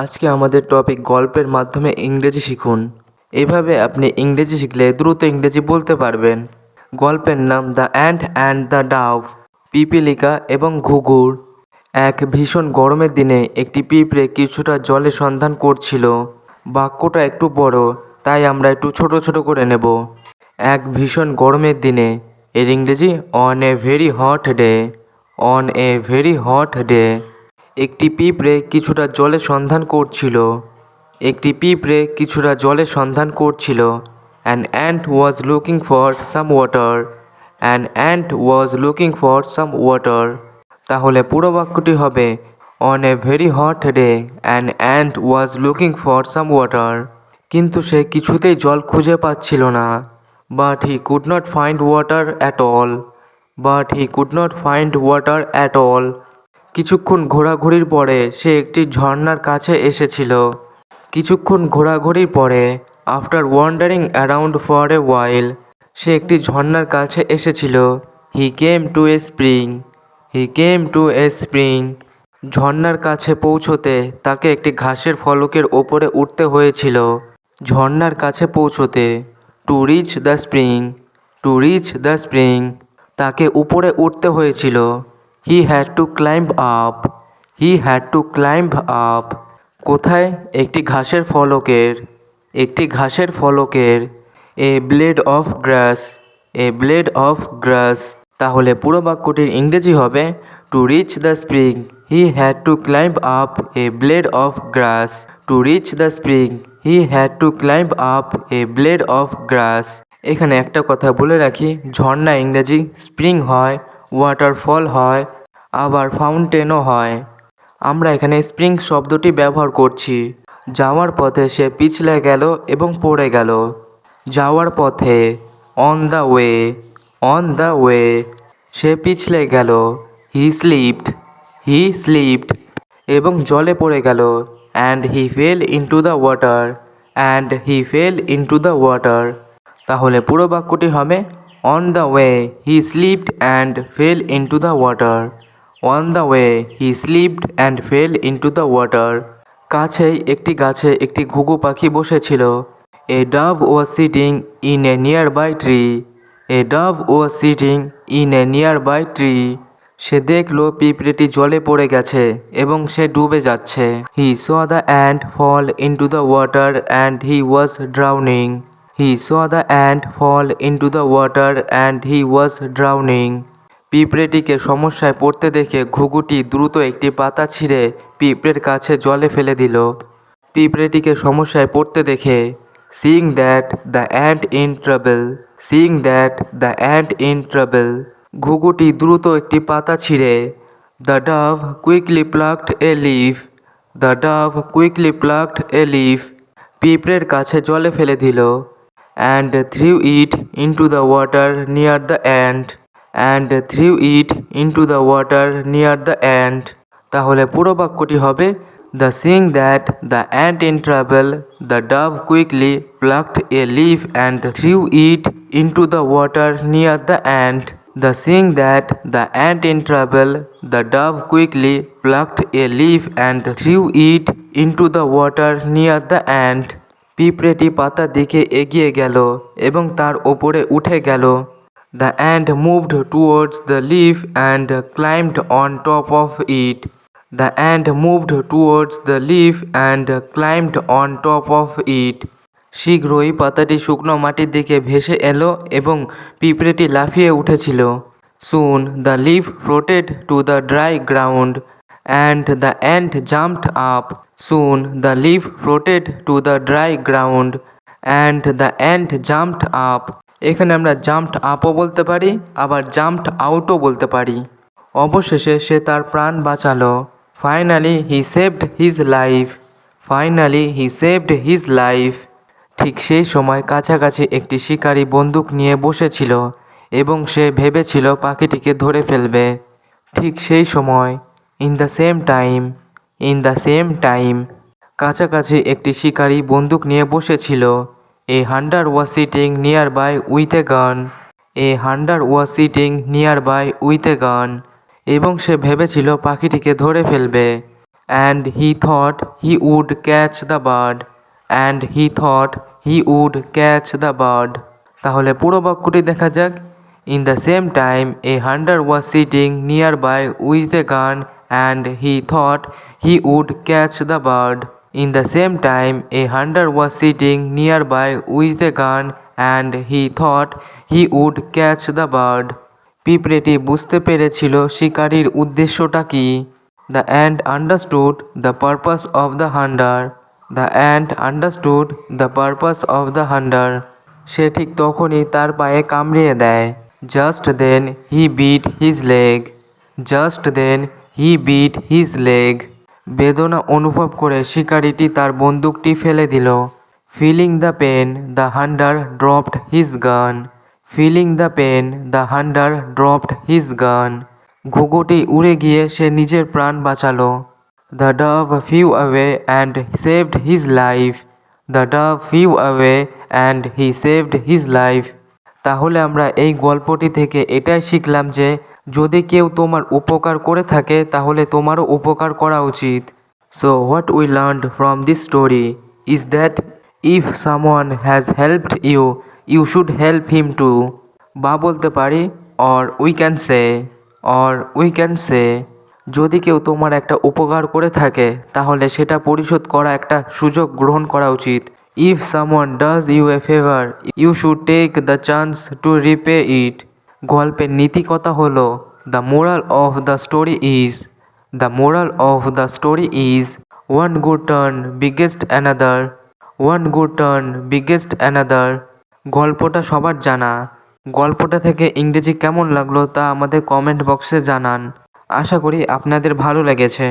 আজকে আমাদের টপিক গল্পের মাধ্যমে ইংরেজি শিখুন। এভাবে আপনি ইংরেজি শিখলে দ্রুত ইংরেজি বলতে পারবেন। গল্পের নাম the ant and the dove. পিপীলিকা এবং ঘুঘুর। এক ভীষণ গরমের দিনে একটি পিঁপড়ে কিছুটা জলের সন্ধান করছিল। বাক্যটা একটু বড়, তাই আমরা একটু ছোট ছোট করে নেব। এক ভীষণ গরমের দিনে, এর ইংরেজি on a very hot day. On a very hot day. একটি পিঁপড়ে কিছুটা জলের সন্ধান করছিল। একটি পিঁপড়ে কিছুটা জলের সন্ধান করছিল। An ant was looking for some water. An ant was looking for some water. তাহলে পুরো বাক্যটি হবে on a very hot day an ant was looking for some water. কিন্তু সে কিছুতেই জল খুঁজে পাচ্ছিল না। But he could not find water at all. But he could not find water at all. কিছুক্ষণ ঘোরাঘুরির পরে সে একটি ঝর্ণার কাছে এসেছিল। কিছুক্ষণ ঘোরাঘুরির পরে, after wandering around for a while, সে একটি ঝর্ণার কাছে এসেছিল। He came to a spring. He came to a spring. ঝর্ণার কাছে পৌঁছতে তাকে একটি ঘাসের ফলকের ওপরে উঠতে হয়েছিল। ঝর্ণার কাছে পৌঁছতে, to reach the spring. To reach the spring. তাকে উপরে উঠতে হয়েছিল। He had to climb up. He had to climb up. কোথায়? একটি ঘাসের ফলকের। একটি ঘাসের ফলকের। A blade of grass. A blade of grass. তাহলে পুরো বাক্যটির ইংরেজি হবে to reach the spring he had to climb up a blade of grass. To reach the spring he had to climb up a blade of গ্রাস। এখানে একটা কথা বলে রাখি, ঝর্ণা ইংরেজি স্প্রিং হয়, ওয়াটারফল হয়, আবার ফাউন্টেনও হয়। আমরা এখানে স্প্রিং শব্দটি ব্যবহার করছি। যাওয়ার পথে সে পিছলে গেল এবং পড়ে গেল। যাওয়ার পথে, on the way. On the way. সে পিছলে গেল। He slipped. He slipped. এবং জলে পড়ে গেল। And he fell into the water. And he fell into the water. তাহলে পুরো বাক্যটি হবে on the way he slipped and fell into the water. On the way he slipped and fell into the water. কাছেই একটি গাছে একটি ঘুঘু পাখি বসেছিল। A dove was sitting in a nearby tree. A dove was sitting in a nearby tree. সে দেখল পিঁপড়েটি জলে পড়ে গেছে এবং সে ডুবে যাচ্ছে। He saw the ant fall into the water and he was drowning. He saw the ant fall into the water and he was drowning. পিঁপড়েটিকে সমস্যায় পড়তে দেখে ঘুঘুটি দ্রুত একটি পাতা ছিঁড়ে পিঁপড়ের কাছে জলে ফেলে দিল। পিঁপড়েটিকে সমস্যায় পড়তে দেখে, seeing that the ant in trouble. Seeing that the ant in trouble. ঘুঘুটি দ্রুত একটি পাতা ছিঁড়ে, the dove quickly plucked a leaf. The dove quickly plucked a leaf. পিঁপড়ের কাছে জলে ফেলে দিল। And threw it into the water near the ant. And threw it into the water near the ant. তাহলে পুরো বাক্যটি হবে the seeing that the ant in travel the dove quickly plucked a leaf and threw it into the water near the ant. The seeing that the ant in travel the dove quickly plucked a leaf and threw it into the water near the ant. পিঁপড়েটি পাতার দিকে এগিয়ে গেল এবং তার ওপরে উঠে গেল। The ant moved towards the leaf and climbed on top of it. The ant moved towards the leaf and climbed on top of it. শীঘ্রই পাতাটি শুকনো মাটির দিকে ভেসে এলো এবং পিঁপড়েটি লাফিয়ে উঠেছিল। Soon the leaf floated to the dry ground and the ant jumped up. Soon the leaf floated to the dry ground and the ant jumped up. এখানে আমরা জাম্পড আপও বলতে পারি, আবার জাম্পড আউটও বলতে পারি। অবশেষে সে তার প্রাণ বাঁচালো। ফাইনালি হি সেভড হিজ লাইফ। ফাইনালি হি সেভড হিজ লাইফ। ঠিক সেই সময় কাছাকাছি একটি শিকারী বন্দুক নিয়ে বসেছিল এবং সে ভেবেছিল পাখিটিকে ধরে ফেলবে। ঠিক সেই সময়, in the same time. In the same time. কাছাকাছি একটি শিকারী বন্দুক নিয়ে বসেছিল। A hunter was sitting nearby with a gun. A hunter was sitting nearby with a gun. এবং সে ভেবেছিল পাখিটিকে ধরে ফেলবে। and he thought he would catch the bird, and he thought he would catch the bird. তাহলে পুরো বাক্যটি দেখা যাক। In the same time, a hunter was sitting nearby with a gun and he thought he would catch the bird. In the same time, a hunter was sitting nearby with a gun and he thought he would catch the bird. পিঁপড়েটি বুঝতে পেরেছিল শিকারীর উদ্দেশ্যটা কী। The ant understood the purpose of the hunter. The ant understood the purpose of the hunter. সে ঠিক তখনই তার পায়ে কামড়িয়ে দেয়। Just then he beat his leg. Just then he beat his leg. বেদনা অনুভব করে শিকারীটি তার বন্দুকটি ফেলে দিল। Feeling the pain, the hunter dropped his gun. Feeling the pain, the hunter dropped his gun. ঘুঘুটি উড়ে গিয়ে সে নিজের প্রাণ বাঁচালো। The dove flew away and saved his life. The dove flew away and he saved his life. তাহলে আমরা এই গল্পটি থেকে এটাই শিখলাম যে যদি কেউ তোমার উপকার করে থাকে তাহলে তোমারও উপকার করা উচিত। So what we learned from this story is that if someone has helped you, you should help him too. বা বলতে পারি or we can say যদি কেউ তোমার একটা উপকার করে থাকে তাহলে সেটা পরিশোধ করা একটা সুযোগ গ্রহণ করা উচিত। If someone does you a favor, you should take the chance to repay it. গল্পের নীতিকথা হলো the moral of the story is one good turn biggest another. One good turn biggest another. গল্পটা সবার জানা। গল্পটা থেকে ইংরেজি কেমন লাগলো তা আমাদের কমেন্ট বক্সে জানান। আশা করি আপনাদের ভালো লেগেছে।